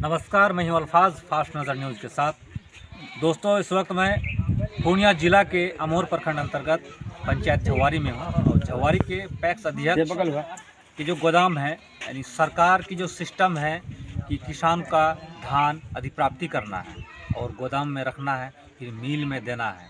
नमस्कार, मैं हूं अल्फाज फास्ट नज़र न्यूज़ के साथ। दोस्तों, इस वक्त मैं पूर्णिया जिला के अमोर प्रखंड अंतर्गत पंचायत झवारी में हूं और झवारी के पैक्स अध्यक्ष की जो गोदाम है, यानी सरकार की जो सिस्टम है कि किसान का धान अधिप्राप्ति करना है और गोदाम में रखना है, फिर मिल में देना है।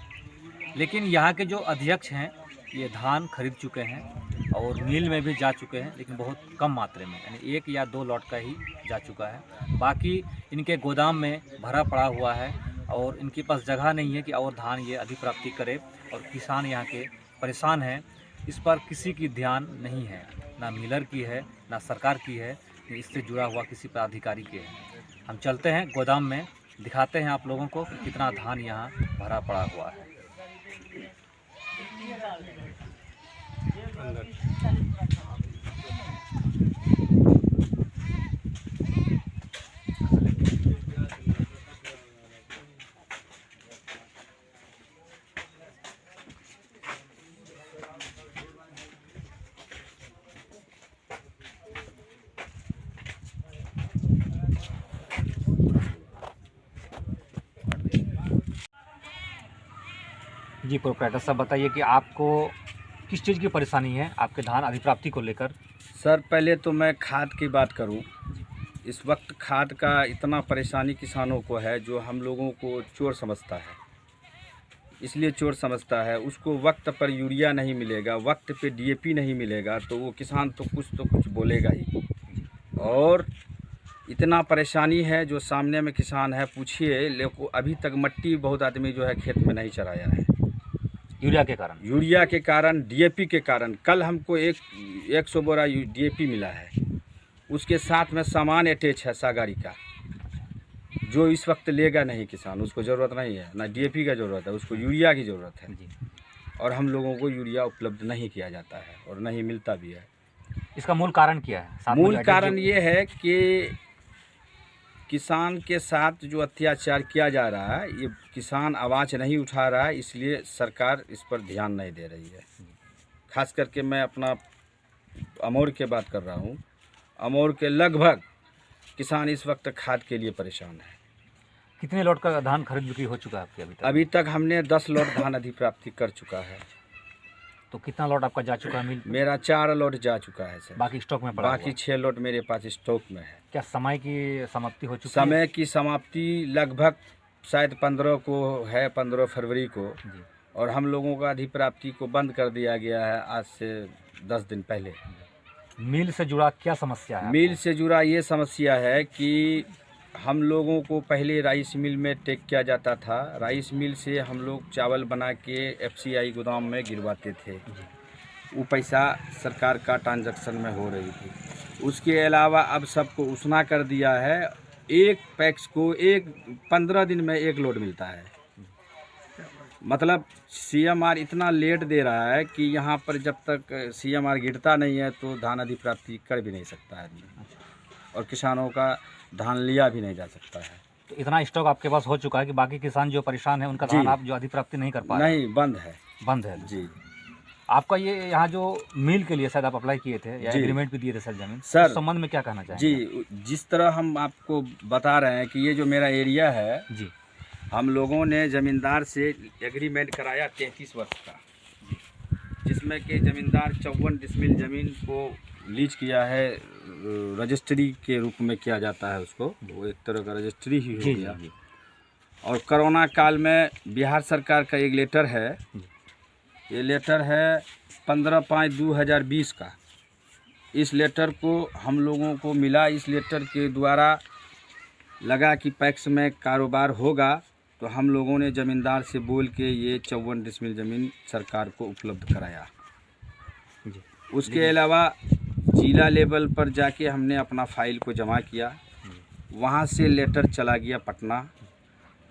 लेकिन यहाँ के जो अध्यक्ष हैं ये धान खरीद चुके हैं और मिल में भी जा चुके हैं, लेकिन बहुत कम मात्रा में, यानी 1 या 2 लॉट का ही जा चुका है। बाकी इनके गोदाम में भरा पड़ा हुआ है और इनके पास जगह नहीं है कि और धान ये अधिप्राप्ति करे और किसान यहाँ के परेशान हैं। इस पर किसी की ध्यान नहीं है, ना मिलर की है, ना सरकार की है, ना इससे जुड़ा हुआ किसी पदाधिकारी के है। हम चलते हैं गोदाम में, दिखाते हैं आप लोगों को कि कितना धान यहाँ भरा पड़ा हुआ है। जी, प्रोप्राइटर साहब बताइए कि आपको किस चीज़ की परेशानी है आपके धान अधिप्राप्ति को लेकर? सर, पहले तो मैं खाद की बात करूं। इस वक्त खाद का इतना परेशानी किसानों को है जो हम लोगों को चोर समझता है। इसलिए चोर समझता है, उसको वक्त पर यूरिया नहीं मिलेगा, वक्त पे डीएपी नहीं मिलेगा तो वो किसान तो कुछ बोलेगा ही। और इतना परेशानी है जो सामने में किसान है, पूछिए, लेकिन अभी तक मट्टी बहुत आदमी जो है खेत में नहीं चराया है यूरिया के कारण, डीएपी के कारण। कल हमको 100 बोरा डीएपी मिला है, उसके साथ में सामान अटैच है सागारी का, जो इस वक्त लेगा नहीं किसान। उसको ज़रूरत नहीं है, ना डीएपी का ज़रूरत है, उसको यूरिया की ज़रूरत है। और हम लोगों को यूरिया उपलब्ध नहीं किया जाता है और नहीं मिलता भी है। इसका मूल कारण क्या है? मूल कारण ये है कि किसान के साथ जो अत्याचार किया जा रहा है, ये किसान आवाज़ नहीं उठा रहा है, इसलिए सरकार इस पर ध्यान नहीं दे रही है। खास करके मैं अपना अमोर के बात कर रहा हूँ। अमोर के लगभग किसान इस वक्त खाद के लिए परेशान है। कितने लॉट का धान खरीद बिक्री हो चुका है आपके अभी तक हमने 10 लॉट धान अधिप्राप्ति कर चुका है। तो कितना लॉट आपका जा चुका है मिल? मेरा 4 लॉट जा चुका है सर। बाकी स्टॉक में पड़ा? बाकी 6 लॉट मेरे पास स्टॉक में है। क्या समय की समाप्ति हो चुकी है? समय की समाप्ति लगभग शायद 15 को है, 15 फरवरी को जी। और हम लोगों का अधिप्राप्ति को बंद कर दिया गया है आज से 10 दिन पहले। मिल से जुड़ा क्या समस्या है? मिल से जुड़ा ये समस्या है कि हम लोगों को पहले राइस मिल में टेक किया जाता था। राइस मिल से हम लोग चावल बना के एफसीआई गोदाम में गिरवाते थे। वो पैसा सरकार का ट्रांजैक्शन में हो रही थी। उसके अलावा अब सबको उसना कर दिया है। एक पैक्स को 15 दिन में 1 लोड मिलता है। मतलब सीएमआर इतना लेट दे रहा है कि यहाँ पर जब तक सीएमआर गिरता नहीं है तो धान अधिप्राप्ति कर भी नहीं सकता है और किसानों का धान लिया भी नहीं जा सकता है। तो इतना स्टॉक आपके पास हो चुका है कि बाकी किसान जो परेशान है उनका धान आप जो अधिप्राप्ति नहीं कर पा रहे? नहीं, बंद है जी। आपका ये यहाँ जो मिल के लिए शायद आप अप्लाई किए थे या एग्रीमेंट भी दिए थे सर जमीन, सर, उस संबंध में क्या कहना चाहेंगे? जी, जिस तरह हम आपको बता रहे हैं कि ये जो मेरा एरिया है जी, हम लोगों ने ज़मींदार से एग्रीमेंट कराया 33 वर्ष का, जिसमें कि ज़मींदार 54 डिसमिल ज़मीन को लीज किया है। रजिस्ट्री के रूप में किया जाता है उसको, वो एक तरह का रजिस्ट्री ही हो गया। और कोरोना काल में बिहार सरकार का एक लेटर है, ये लेटर है 15/5/2020 का। इस लेटर को हम लोगों को मिला। इस लेटर के द्वारा लगा कि पैक्स में कारोबार होगा तो हम लोगों ने ज़मींदार से बोल के ये 54 डिसमिल ज़मीन सरकार को उपलब्ध कराया। उसके अलावा जिला लेवल पर जाके हमने अपना फाइल को जमा किया। वहाँ से लेटर चला गया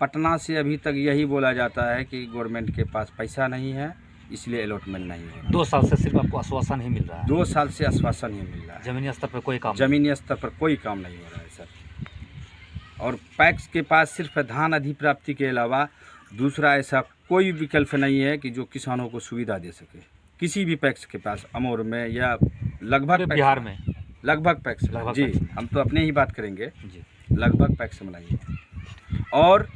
पटना से अभी तक यही बोला जाता है कि गवर्नमेंट के पास पैसा नहीं है, इसलिए अलॉटमेंट नहीं है। 2 साल से सिर्फ आपको आश्वासन ही मिल रहा है? 2 साल से आश्वासन ही मिल रहा है। ज़मीनी स्तर पर कोई काम? ज़मीनी स्तर पर कोई काम नहीं हो रहा है सर। और पैक्स के पास सिर्फ धान अधिप्राप्ति के अलावा दूसरा ऐसा कोई विकल्प नहीं है कि जो किसानों को सुविधा दे सके। किसी भी पैक्स के पास अमोर में या लगभग बिहार में लगभग पैक्स जी, हम तो अपने ही बात करेंगे। लगभग पैक्स मलाई है। और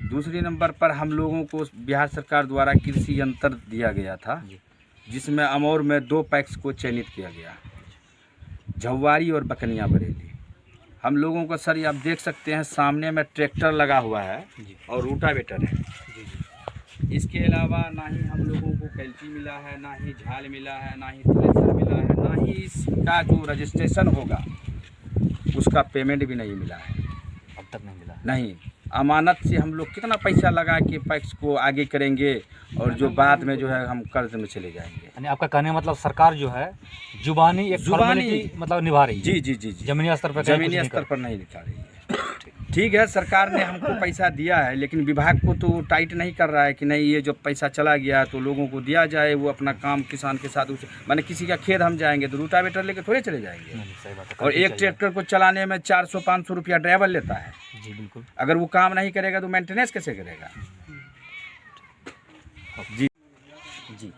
दूसरी नंबर पर हम लोगों को बिहार सरकार द्वारा कृषि यंत्र दिया गया था, जिसमें अमौर में 2 पैक्स को चयनित किया गया, झव्वारी और बकनिया बरेली। हम लोगों को सर आप देख सकते हैं सामने में ट्रैक्टर लगा हुआ है और रोटावेटर है। इसके अलावा ना ही हम लोगों को कैल्ची मिला है, ना ही झाल मिला है, ना ही थ्रेसर मिला है, ना ही इसका जो रजिस्ट्रेशन होगा उसका पेमेंट भी नहीं मिला है, अब तक नहीं मिला। नहीं। अमानत से हम लोग कितना पैसा लगा के पैक्स को आगे करेंगे और जो बाद में जो है हम कर्ज में चले जाएंगे। यानी आपका कहने का मतलब सरकार जो है जुबानी फॉर्मेलिटी मतलब निभा रही है। जी जी जी जी, जमीनी स्तर पर जमीनी स्तर पर नहीं निकाल रही है। ठीक है, सरकार ने हमको पैसा दिया है, लेकिन विभाग को तो टाइट नहीं कर रहा है कि नहीं ये जो पैसा चला गया तो लोगों को दिया जाए, वो अपना काम किसान के साथ माने किसी का खेत हम जाएंगे तो रोटावेटर लेके थोड़े चले जाएंगे। सही बात है। और एक ट्रैक्टर को चलाने में 400-500 रुपया ड्राइवर लेता है। जी बिल्कुल। अगर वो काम नहीं करेगा तो मेंटेनेंस कैसे करेगा? जी जी,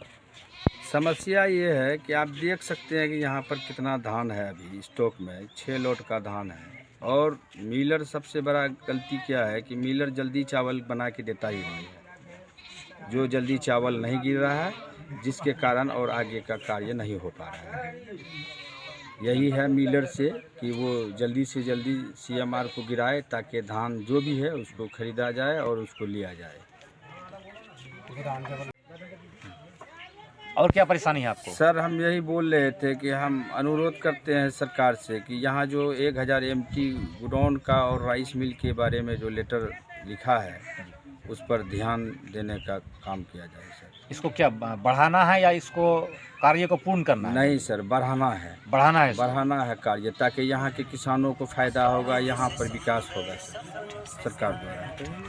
समस्या ये है कि आप देख सकते हैं कि यहाँ पर कितना धान है, अभी स्टॉक में 6 लोट का धान है। और मिलर सबसे बड़ा गलती क्या है कि मिलर जल्दी चावल बना के देता ही नहीं है, जो जल्दी चावल नहीं गिर रहा है, जिसके कारण और आगे का कार्य नहीं हो पा रहा है। यही है मिलर से कि वो जल्दी से जल्दी CMR को गिराए ताकि धान जो भी है उसको खरीदा जाए और उसको लिया जाए। और क्या परेशानी है आपको? सर हम यही बोल रहे थे कि हम अनुरोध करते हैं सरकार से कि यहाँ जो 1000 MT गोडाउन का और राइस मिल के बारे में जो लेटर लिखा है उस पर ध्यान देने का काम किया जाए सर। इसको क्या बढ़ाना है या इसको कार्य को पूर्ण करना है? नहीं सर, बढ़ाना है, बढ़ाना है, बढ़ाना है कार्य, ताकि यहाँ के किसानों को फ़ायदा होगा, यहाँ पर विकास होगा सर सरकार द्वारा।